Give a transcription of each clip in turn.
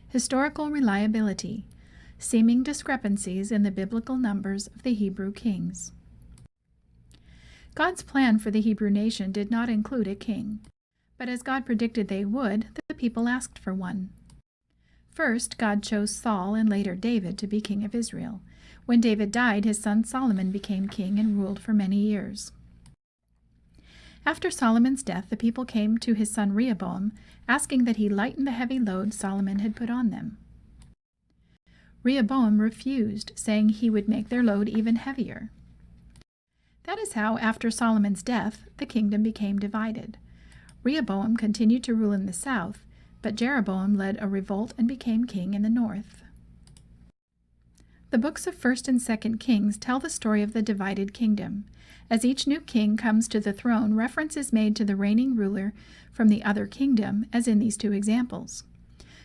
Historical reliability. Seeming discrepancies in the biblical numbers of the Hebrew kings. God's plan for the Hebrew nation did not include a king, but as God predicted they would, the people asked for one. First, God chose Saul and later David to be king of Israel. When David died, his son Solomon became king and ruled for many years. After Solomon's death, the people came to his son Rehoboam, asking that he lighten the heavy load Solomon had put on them. Rehoboam refused, saying he would make their load even heavier. That is how, after Solomon's death, the kingdom became divided. Rehoboam continued to rule in the south, but Jeroboam led a revolt and became king in the north. The books of 1st and 2nd Kings tell the story of the divided kingdom. As each new king comes to the throne, reference is made to the reigning ruler from the other kingdom, as in these two examples.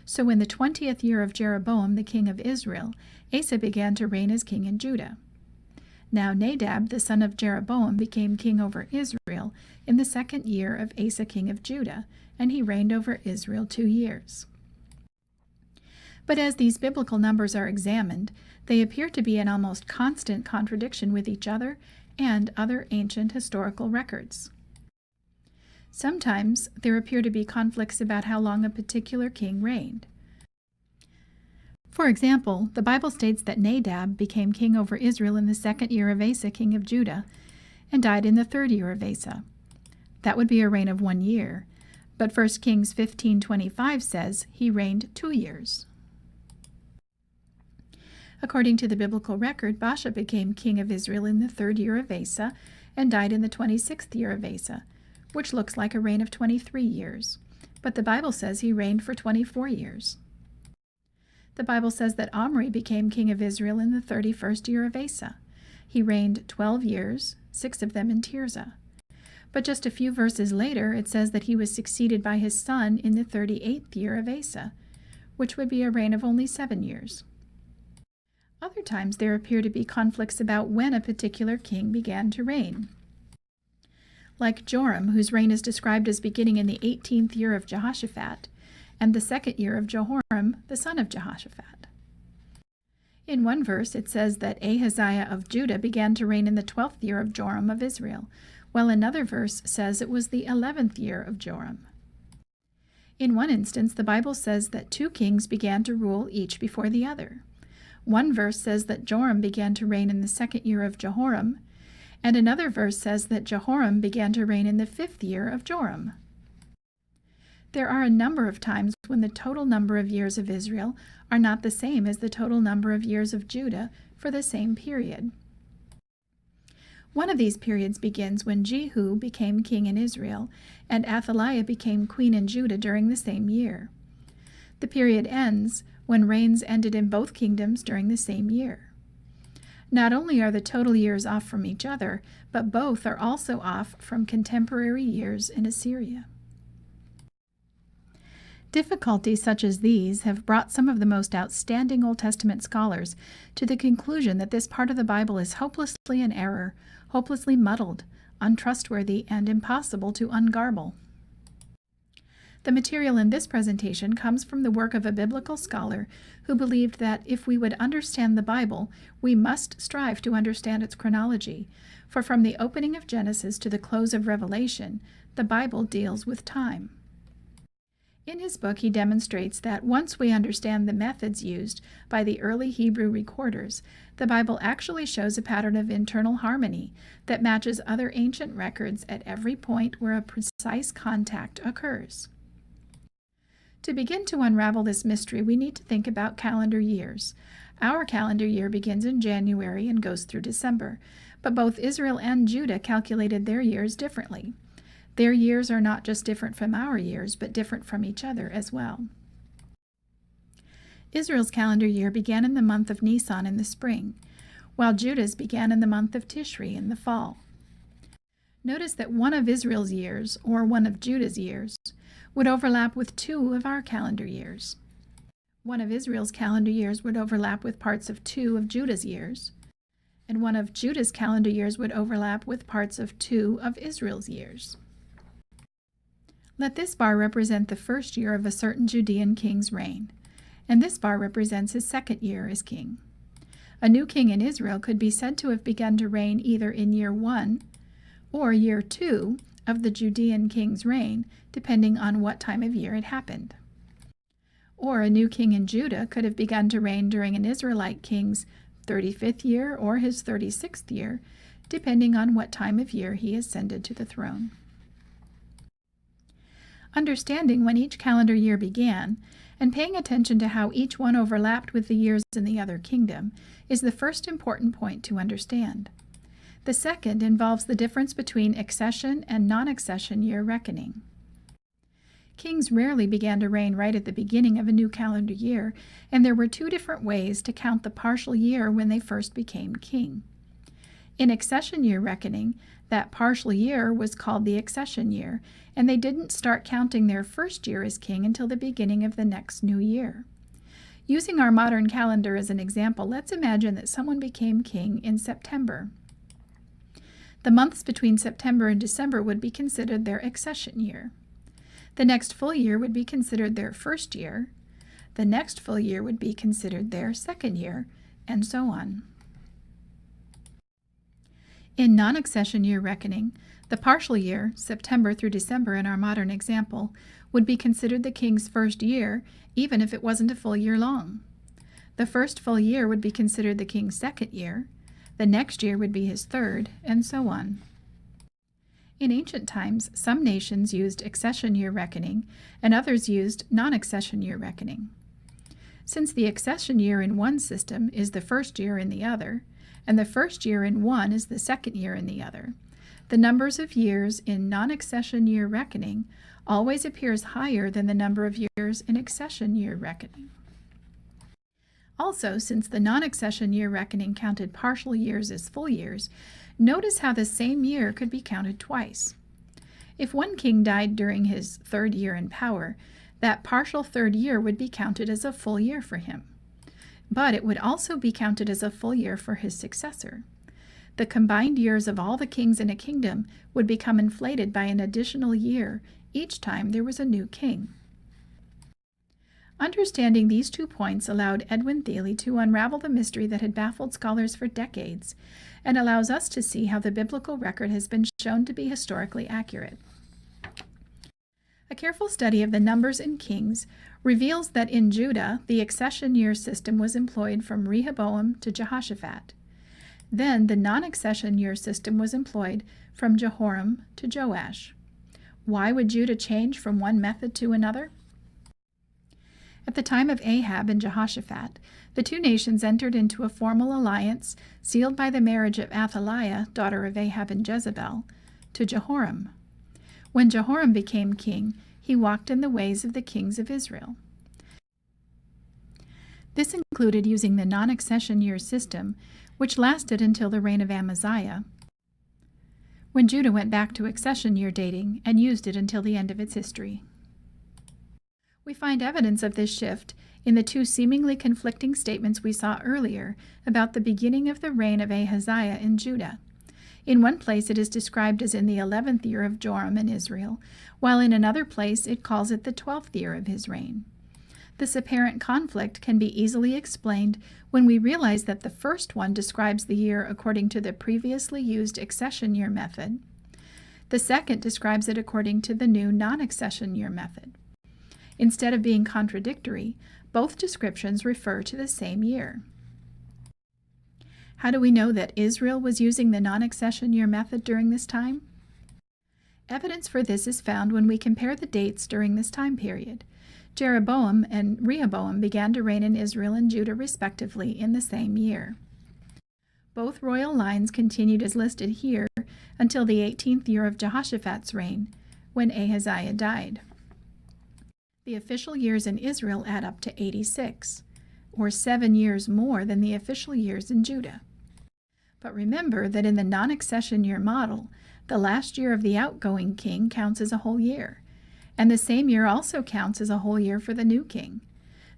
So in the 20th year of Jeroboam, the king of Israel, Asa began to reign as king in Judah. Now Nadab, the son of Jeroboam, became king over Israel in the 2nd year of Asa, king of Judah, and he reigned over Israel 2 years. But as these biblical numbers are examined, they appear to be in almost constant contradiction with each other and other ancient historical records. Sometimes there appear to be conflicts about how long a particular king reigned. For example, the Bible states that Nadab became king over Israel in the 2nd year of Asa, king of Judah, and died in the 3rd year of Asa. That would be a reign of 1 year, but 1 Kings 15:25 says he reigned 2 years. According to the biblical record, Baasha became king of Israel in the 3rd year of Asa and died in the 26th year of Asa, which looks like a reign of 23 years. But the Bible says he reigned for 24 years. The Bible says that Omri became king of Israel in the 31st year of Asa. He reigned 12 years, 6 of them in Tirzah. But just a few verses later, it says that he was succeeded by his son in the 38th year of Asa, which would be a reign of only 7 years. Other times there appear to be conflicts about when a particular king began to reign. Like Joram, whose reign is described as beginning in the 18th year of Jehoshaphat, and the 2nd year of Jehoram, the son of Jehoshaphat. In one verse it says that Ahaziah of Judah began to reign in the 12th year of Joram of Israel, while another verse says it was the 11th year of Joram. In one instance, the Bible says that 2 kings began to rule each before the other. One verse says that Joram began to reign in the 2nd year of Jehoram, and another verse says that Jehoram began to reign in the 5th year of Joram. There are a number of times when the total number of years of Israel are not the same as the total number of years of Judah for the same period. One of these periods begins when Jehu became king in Israel, and Athaliah became queen in Judah during the same year. The period ends when reigns ended in both kingdoms during the same year. Not only are the total years off from each other, but both are also off from contemporary years in Assyria. Difficulties such as these have brought some of the most outstanding Old Testament scholars to the conclusion that this part of the Bible is hopelessly in error, hopelessly muddled, untrustworthy, and impossible to ungarble. The material in this presentation comes from the work of a biblical scholar who believed that if we would understand the Bible, we must strive to understand its chronology, for from the opening of Genesis to the close of Revelation, the Bible deals with time. In his book, he demonstrates that once we understand the methods used by the early Hebrew recorders, the Bible actually shows a pattern of internal harmony that matches other ancient records at every point where a precise contact occurs. To begin to unravel this mystery, we need to think about calendar years. Our calendar year begins in January and goes through December, but both Israel and Judah calculated their years differently. Their years are not just different from our years, but different from each other as well. Israel's calendar year began in the month of Nisan in the spring, while Judah's began in the month of Tishri in the fall. Notice that one of Israel's years, or one of Judah's years, would overlap with 2 of our calendar years. One of Israel's calendar years would overlap with parts of 2 of Judah's years, and one of Judah's calendar years would overlap with parts of 2 of Israel's years. Let this bar represent the first year of a certain Judean king's reign, and this bar represents his second year as king. A new king in Israel could be said to have begun to reign either in year 1 or year 2 of the Judean king's reign, depending on what time of year it happened. Or a new king in Judah could have begun to reign during an Israelite king's 35th year or his 36th year, depending on what time of year he ascended to the throne. Understanding when each calendar year began, and paying attention to how each one overlapped with the years in the other kingdom, is the first important point to understand. The second involves the difference between accession and non-accession year reckoning. Kings rarely began to reign right at the beginning of a new calendar year, and there were two different ways to count the partial year when they first became king. In accession year reckoning, that partial year was called the accession year, and they didn't start counting their first year as king until the beginning of the next new year. Using our modern calendar as an example, let's imagine that someone became king in September. The months between September and December would be considered their accession year. The next full year would be considered their first year. The next full year would be considered their second year, and so on. In non-accession year reckoning, the partial year, September through December in our modern example, would be considered the king's first year, even if it wasn't a full year long. The first full year would be considered the king's second year. The next year would be his third, and so on. In ancient times, some nations used accession year reckoning, and others used non-accession year reckoning. Since the accession year in one system is the first year in the other, and the first year in one is the second year in the other, the numbers of years in non-accession year reckoning always appears higher than the number of years in accession year reckoning. Also, since the non-accession year reckoning counted partial years as full years, notice how the same year could be counted twice. If one king died during his third year in power, that partial third year would be counted as a full year for him. But it would also be counted as a full year for his successor. The combined years of all the kings in a kingdom would become inflated by an additional year each time there was a new king. Understanding these 2 points allowed Edwin Thiele to unravel the mystery that had baffled scholars for decades, and allows us to see how the biblical record has been shown to be historically accurate. A careful study of the numbers in Kings reveals that in Judah, the accession year system was employed from Rehoboam to Jehoshaphat. Then the non-accession year system was employed from Jehoram to Joash. Why would Judah change from one method to another? At the time of Ahab and Jehoshaphat, the two nations entered into a formal alliance sealed by the marriage of Athaliah, daughter of Ahab and Jezebel, to Jehoram. When Jehoram became king, he walked in the ways of the kings of Israel. This included using the non-accession year system, which lasted until the reign of Ahaziah, when Judah went back to accession year dating and used it until the end of its history. We find evidence of this shift in the two seemingly conflicting statements we saw earlier about the beginning of the reign of Ahaziah in Judah. In one place it is described as in the 11th year of Joram in Israel, while in another place it calls it the 12th year of his reign. This apparent conflict can be easily explained when we realize that the first one describes the year according to the previously used accession year method. The second describes it according to the new non-accession year method. Instead of being contradictory, both descriptions refer to the same year. How do we know that Israel was using the non-accession year method during this time? Evidence for this is found when we compare the dates during this time period. Jeroboam and Rehoboam began to reign in Israel and Judah respectively in the same year. Both royal lines continued as listed here until the 18th year of Jehoshaphat's reign, when Ahaziah died. The official years in Israel add up to 86, or 7 years more than the official years in Judah. But remember that in the non-accession year model, the last year of the outgoing king counts as a whole year, and the same year also counts as a whole year for the new king.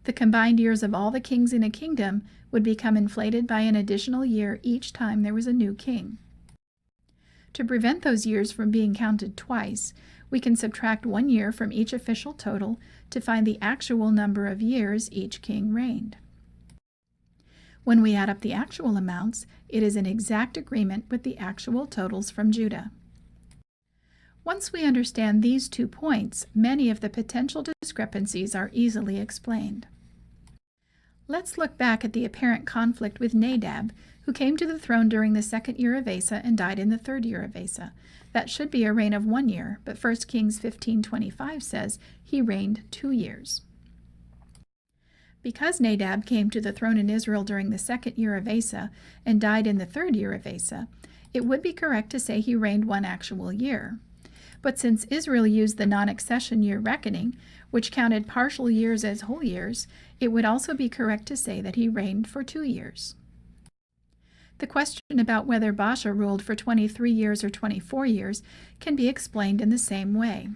The combined years of all the kings in a kingdom would become inflated by an additional year each time there was a new king. To prevent those years from being counted twice, We can subtract 1 year from each official total to find the actual number of years each king reigned. When we add up the actual amounts, it is in exact agreement with the actual totals from Judah. Once we understand these 2 points, many of the potential discrepancies are easily explained. Let's look back at the apparent conflict with Nadab, who came to the throne during the 2nd year of Asa and died in the 3rd year of Asa. That should be a reign of 1 year, but 1 Kings 15:25 says he reigned 2 years. Because Nadab came to the throne in Israel during the 2nd year of Asa and died in the 3rd year of Asa, it would be correct to say he reigned 1 actual year. But since Israel used the non-accession year reckoning, which counted partial years as whole years, it would also be correct to say that he reigned for 2 years. The question about whether Baasha ruled for 23 years or 24 years can be explained in the same way.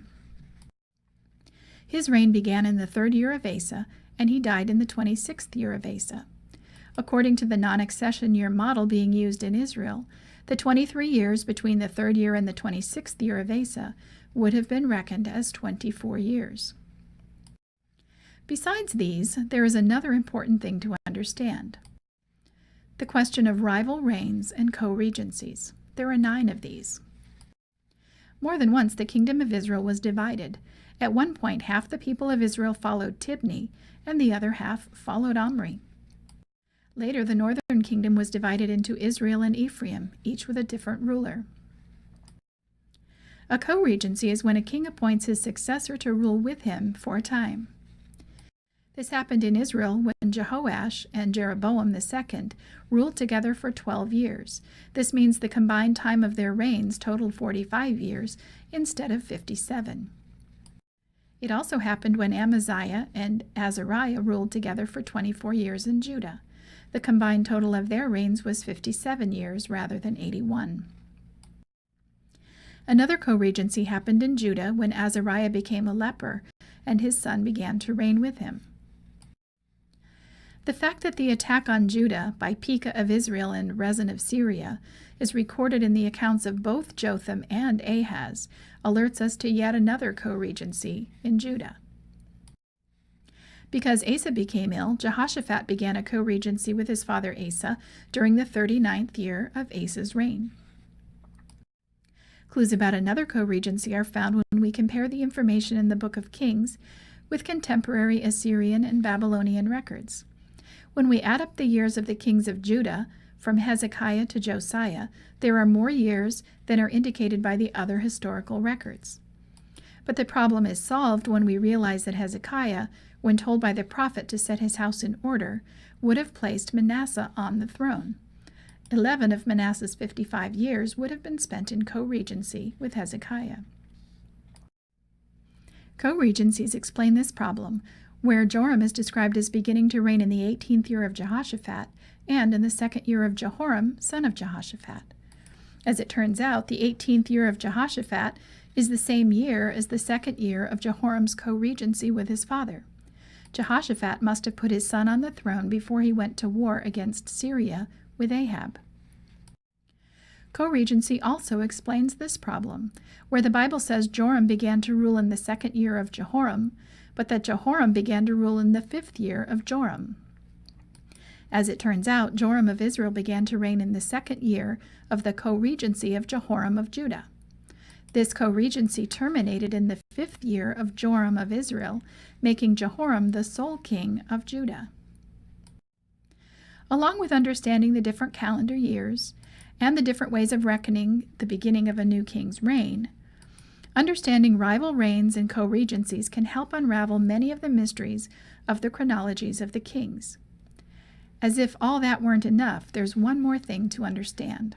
His reign began in the 3rd year of Asa, and he died in the 26th year of Asa. According to the non-accession year model being used in Israel, the 23 years between the 3rd year and the 26th year of Asa would have been reckoned as 24 years. Besides these, there is another important thing to understand: the question of rival reigns and co-regencies. There are 9 of these. More than once, the kingdom of Israel was divided. At one point, half the people of Israel followed Tibni, and the other half followed Omri. Later, the northern kingdom was divided into Israel and Ephraim, each with a different ruler. A co-regency is when a king appoints his successor to rule with him for a time. This happened in Israel when Jehoash and Jeroboam II ruled together for 12 years. This means the combined time of their reigns totaled 45 years instead of 57. It also happened when Ahaziah and Azariah ruled together for 24 years in Judah. The combined total of their reigns was 57 years rather than 81. Another co-regency happened in Judah when Azariah became a leper and his son began to reign with him. The fact that the attack on Judah by Pekah of Israel and Rezin of Syria is recorded in the accounts of both Jotham and Ahaz alerts us to yet another co-regency in Judah. Because Asa became ill, Jehoshaphat began a co-regency with his father Asa during the 39th year of Asa's reign. Clues about another co-regency are found when we compare the information in the Book of Kings with contemporary Assyrian and Babylonian records. When we add up the years of the kings of Judah, from Hezekiah to Josiah, there are more years than are indicated by the other historical records. But the problem is solved when we realize that Hezekiah, when told by the prophet to set his house in order, would have placed Manasseh on the throne. 11 of Manasseh's 55 years would have been spent in co-regency with Hezekiah. Co-regencies explain this problem, where Joram is described as beginning to reign in the 18th year of Jehoshaphat and in the 2nd year of Jehoram, son of Jehoshaphat. As it turns out, the 18th year of Jehoshaphat is the same year as the 2nd year of Jehoram's co-regency with his father. Jehoshaphat must have put his son on the throne before he went to war against Syria with Ahab. Co-regency also explains this problem, where the Bible says Joram began to rule in the 2nd year of Jehoram, but that Jehoram began to rule in the 5th year of Joram. As it turns out, Joram of Israel began to reign in the 2nd year of the co-regency of Jehoram of Judah. This co-regency terminated in the 5th year of Joram of Israel, making Jehoram the sole king of Judah. Along with understanding the different calendar years and the different ways of reckoning the beginning of a new king's reign, understanding rival reigns and co-regencies can help unravel many of the mysteries of the chronologies of the kings. As if all that weren't enough, there's one more thing to understand.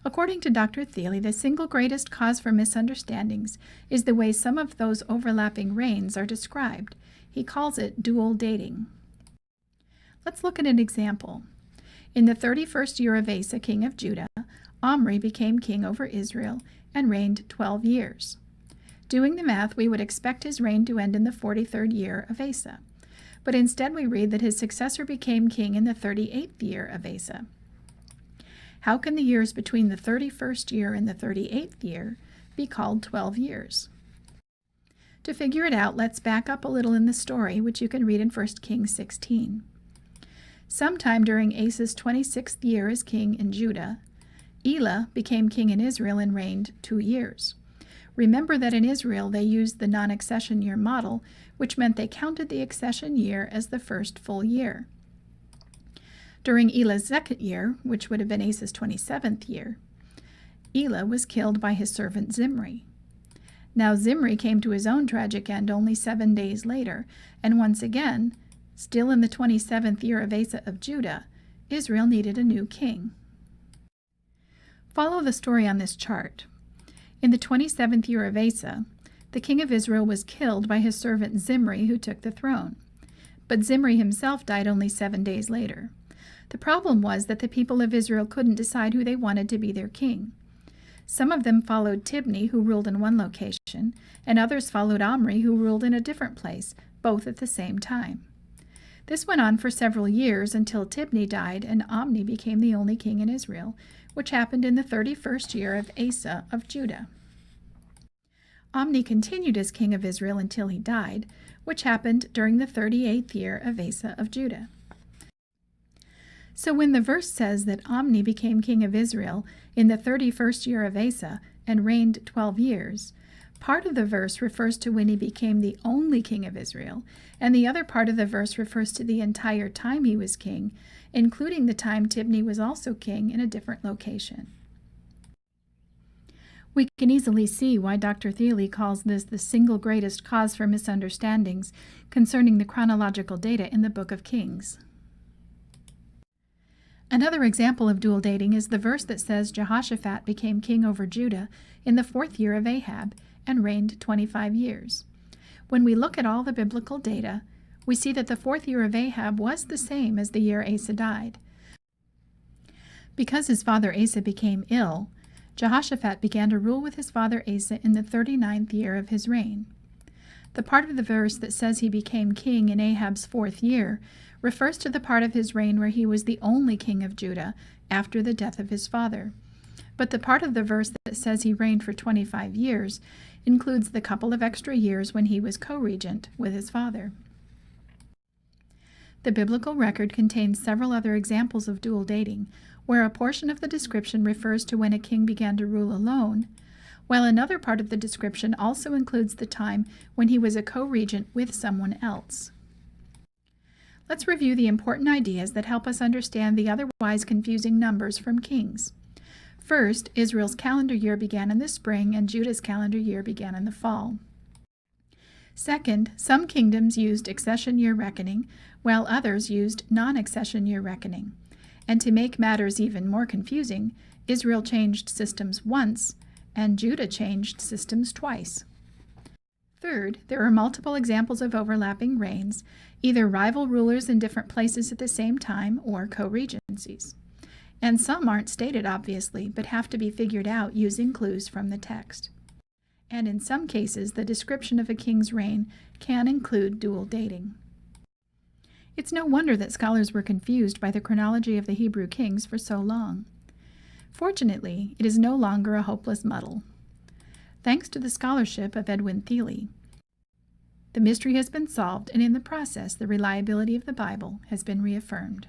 According to Dr. Thiele, the single greatest cause for misunderstandings is the way some of those overlapping reigns are described. He calls it dual dating. Let's look at an example. In the 31st year of Asa, king of Judah, Omri became king over Israel and reigned 12 years. Doing the math, we would expect his reign to end in the 43rd year of Asa. But instead we read that his successor became king in the 38th year of Asa. How can the years between the 31st year and the 38th year be called 12 years? To figure it out, let's back up a little in the story, which you can read in 1 Kings 16. Sometime during Asa's 26th year as king in Judah, Elah became king in Israel and reigned 2 years. Remember that in Israel they used the non-accession year model, which meant they counted the accession year as the first full year. During Elah's second year, which would have been Asa's 27th year, Elah was killed by his servant Zimri. Now Zimri came to his own tragic end only 7 days later, and once again, still in the 27th year of Baasha of Judah, Israel needed a new king. Follow the story on this chart. In the 27th year of Baasha, the king of Israel was killed by his servant Zimri, who took the throne. But Zimri himself died only 7 days later. The problem was that the people of Israel couldn't decide who they wanted to be their king. Some of them followed Tibni, who ruled in one location, and others followed Omri, who ruled in a different place, both at the same time. This went on for several years until Tibni died and Omri became the only king in Israel, which happened in the 31st year of Baasha of Judah. Omri continued as king of Israel until he died, which happened during the 38th year of Baasha of Judah. So when the verse says that Omri became king of Israel in the 31st year of Baasha and reigned 12 years, part of the verse refers to when he became the only king of Israel, and the other part of the verse refers to the entire time he was king, including the time Tibni was also king in a different location. We can easily see why Dr. Thiele calls this the single greatest cause for misunderstandings concerning the chronological data in the Book of Kings. Another example of dual dating is the verse that says Jehoshaphat became king over Judah in the 4th year of Ahab and reigned 25 years. When we look at all the biblical data, we see that the 4th year of Ahab was the same as the year Asa died. Because his father Asa became ill, Jehoshaphat began to rule with his father Asa in the 39th year of his reign. The part of the verse that says he became king in Ahab's 4th year refers to the part of his reign where he was the only king of Judah after the death of his father. But the part of the verse that says he reigned for 25 years includes the couple of extra years when he was co-regent with his father. The biblical record contains several other examples of dual dating, where a portion of the description refers to when a king began to rule alone, while another part of the description also includes the time when he was a co-regent with someone else. Let's review the important ideas that help us understand the otherwise confusing numbers from Kings. First, Israel's calendar year began in the spring and Judah's calendar year began in the fall. Second, some kingdoms used accession year reckoning, while others used non-accession year reckoning. And to make matters even more confusing, Israel changed systems once, and Judah changed systems twice. Third, there are multiple examples of overlapping reigns, either rival rulers in different places at the same time or coregencies. And some aren't stated obviously, but have to be figured out using clues from the text. And in some cases, the description of a king's reign can include dual dating. It's no wonder that scholars were confused by the chronology of the Hebrew kings for so long. Fortunately, it is no longer a hopeless muddle. Thanks to the scholarship of Edwin Thiele, the mystery has been solved, and in the process, the reliability of the Bible has been reaffirmed.